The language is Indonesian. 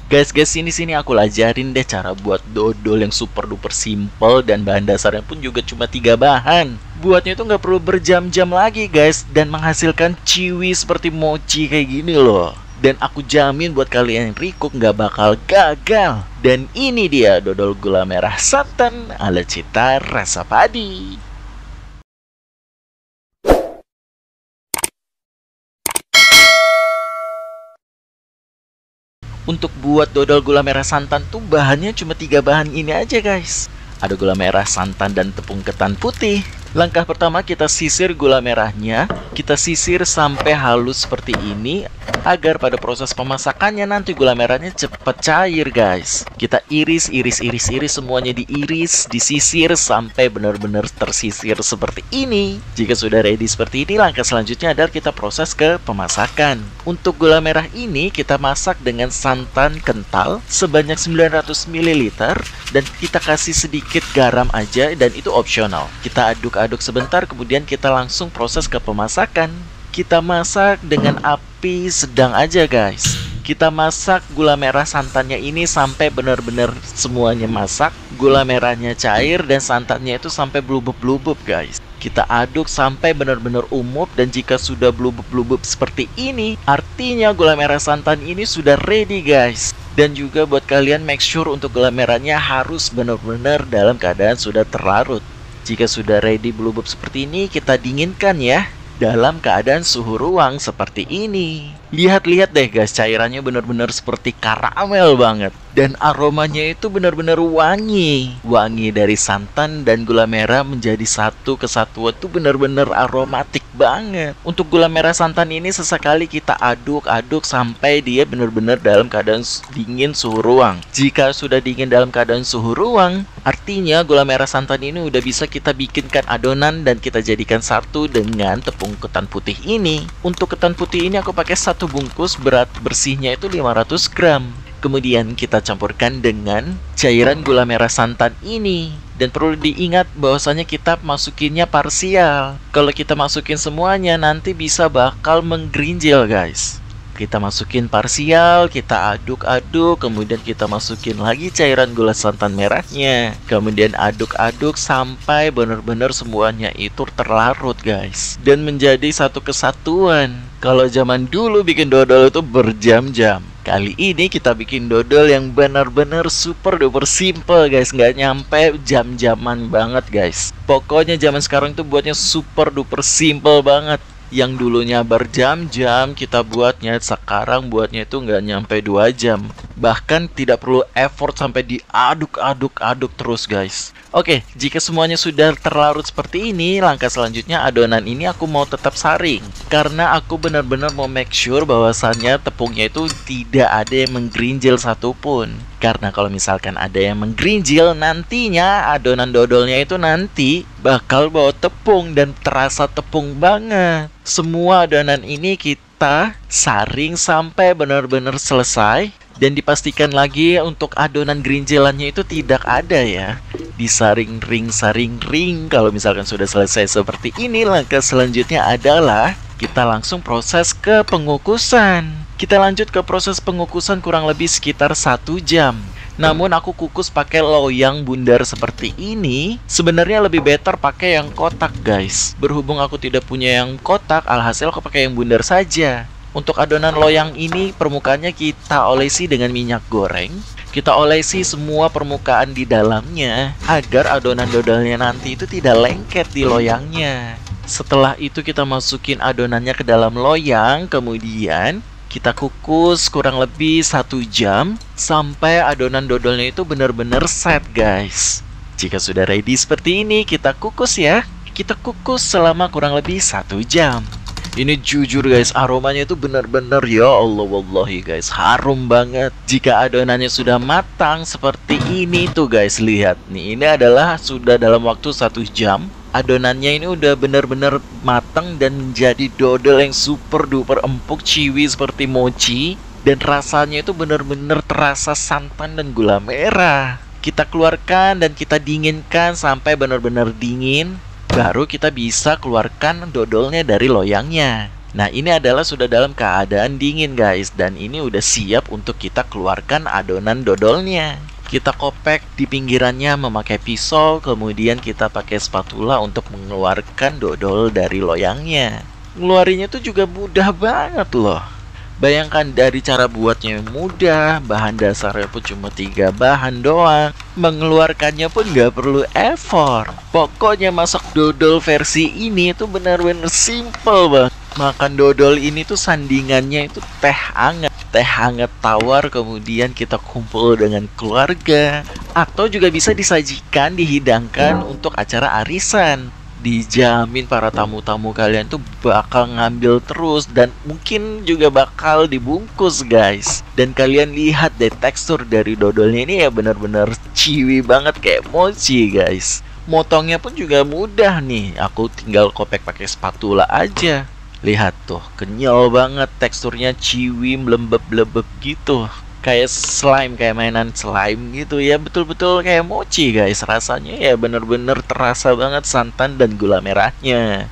Guys, sini aku ajarin deh cara buat dodol yang super duper simple dan bahan dasarnya pun juga cuma 3 bahan. Buatnya itu nggak perlu berjam-jam lagi guys, dan menghasilkan ciwi seperti mochi kayak gini loh. Dan aku jamin buat kalian yang recook nggak bakal gagal. Dan ini dia dodol gula merah santan ala Cita Rasa Padi. Untuk buat dodol gula merah santan tuh bahannya cuma 3 bahan ini aja guys. Ada gula merah, santan, dan tepung ketan putih. Langkah pertama kita sisir gula merahnya. Kita sisir sampai halus seperti ini, agar pada proses pemasakannya nanti gula merahnya cepat cair guys. Kita iris semuanya, diiris, disisir sampai benar-benar tersisir seperti ini. Jika sudah ready seperti ini, langkah selanjutnya adalah kita proses ke pemasakan. Untuk gula merah ini kita masak dengan santan kental sebanyak 900 ml dan kita kasih sedikit garam aja, dan itu opsional. Kita aduk-aduk sebentar, kemudian kita langsung proses ke pemasakan. Kita masak dengan api sedang aja guys. Kita masak gula merah santannya ini sampai benar-benar semuanya masak. Gula merahnya cair dan santannya itu sampai blubub-blubub guys. Kita aduk sampai benar-benar umub, dan jika sudah blubub-blubub seperti ini, artinya gula merah santan ini sudah ready guys. Dan juga buat kalian make sure untuk gula merahnya harus benar-benar dalam keadaan sudah terlarut. Jika sudah ready blubub seperti ini, kita dinginkan ya dalam keadaan suhu ruang seperti ini. Lihat-lihat deh guys, cairannya benar-benar seperti karamel banget. Dan aromanya itu benar-benar wangi. Wangi dari santan dan gula merah menjadi satu kesatuan itu benar-benar aromatik banget. Untuk gula merah santan ini sesekali kita aduk-aduk sampai dia benar-benar dalam keadaan dingin suhu ruang. Jika sudah dingin dalam keadaan suhu ruang, artinya gula merah santan ini udah bisa kita bikinkan adonan dan kita jadikan satu dengan tepung ketan putih ini. Untuk ketan putih ini aku pakai 1 bungkus, berat bersihnya itu 500 gram. Kemudian kita campurkan dengan cairan gula merah santan ini. Dan perlu diingat bahwasanya kita masukinnya parsial. Kalau kita masukin semuanya nanti bisa bakal menggerinjil guys. Kita masukin parsial, kita aduk-aduk, kemudian kita masukin lagi cairan gula santan merahnya. Kemudian aduk-aduk sampai benar-benar semuanya itu terlarut guys, dan menjadi satu kesatuan. Kalau zaman dulu bikin dodol itu berjam-jam, kali ini kita bikin dodol yang benar-benar super duper simple guys. Nggak nyampe jam-jaman banget guys. Pokoknya zaman sekarang tuh buatnya super duper simple banget. Yang dulunya berjam-jam kita buatnya, sekarang buatnya itu nggak nyampe 2 jam. Bahkan tidak perlu effort sampai diaduk-aduk terus guys. Oke, jika semuanya sudah terlarut seperti ini, langkah selanjutnya adonan ini aku mau tetap saring. Karena aku benar-benar mau make sure bahwasannya tepungnya itu tidak ada yang menggerinjil satupun. Karena kalau misalkan ada yang menggerinjil, nantinya adonan dodolnya itu nanti bakal bawa tepung dan terasa tepung banget. Semua adonan ini kita saring sampai benar-benar selesai. Dan dipastikan lagi untuk adonan gerinjilannya itu tidak ada ya. Disaring ring. Kalau misalkan sudah selesai seperti ini, langkah selanjutnya adalah kita langsung proses ke pengukusan. Kita lanjut ke proses pengukusan kurang lebih sekitar 1 jam. Namun aku kukus pakai loyang bundar seperti ini. Sebenarnya lebih better pakai yang kotak guys. Berhubung aku tidak punya yang kotak, alhasil aku pakai yang bundar saja. Untuk adonan loyang ini permukaannya kita olesi dengan minyak goreng. Kita olesi semua permukaan di dalamnya agar adonan dodolnya nanti itu tidak lengket di loyangnya. Setelah itu kita masukin adonannya ke dalam loyang, kemudian kita kukus kurang lebih 1 jam sampai adonan dodolnya itu benar-benar set guys. Jika sudah ready seperti ini, kita kukus ya. Kita kukus selama kurang lebih 1 jam. Ini jujur guys, aromanya itu benar-benar ya Allah wallahi guys, harum banget. Jika adonannya sudah matang seperti ini tuh guys, lihat nih, ini adalah sudah dalam waktu 1 jam. Adonannya ini udah benar-benar matang dan menjadi dodol yang super duper empuk ciwi seperti mochi. Dan rasanya itu benar-benar terasa santan dan gula merah. Kita keluarkan dan kita dinginkan sampai benar-benar dingin. Baru kita bisa keluarkan dodolnya dari loyangnya. Nah, ini adalah sudah dalam keadaan dingin guys, dan ini udah siap untuk kita keluarkan adonan dodolnya. Kita kopek di pinggirannya memakai pisau, kemudian kita pakai spatula untuk mengeluarkan dodol dari loyangnya. Ngeluarinnya tuh juga mudah banget loh. Bayangkan dari cara buatnya yang mudah, bahan dasarnya pun cuma 3 bahan doang. Mengeluarkannya pun nggak perlu effort. Pokoknya masak dodol versi ini itu benar-benar simple banget. Makan dodol ini tuh sandingannya itu teh hangat. Teh hangat tawar, kemudian kita kumpul dengan keluarga. Atau juga bisa disajikan, dihidangkan untuk acara arisan. Dijamin para tamu-tamu kalian tuh bakal ngambil terus, dan mungkin juga bakal dibungkus guys. Dan kalian lihat deh, tekstur dari dodolnya ini ya benar-benar chewy banget kayak mochi guys. Motongnya pun juga mudah nih, aku tinggal kopek pakai spatula aja. Lihat tuh, kenyal banget, teksturnya chewy, melembab-lembab gitu. Kayak slime, kayak mainan slime gitu ya. Betul-betul kayak mochi guys. Rasanya ya bener-bener terasa banget santan dan gula merahnya.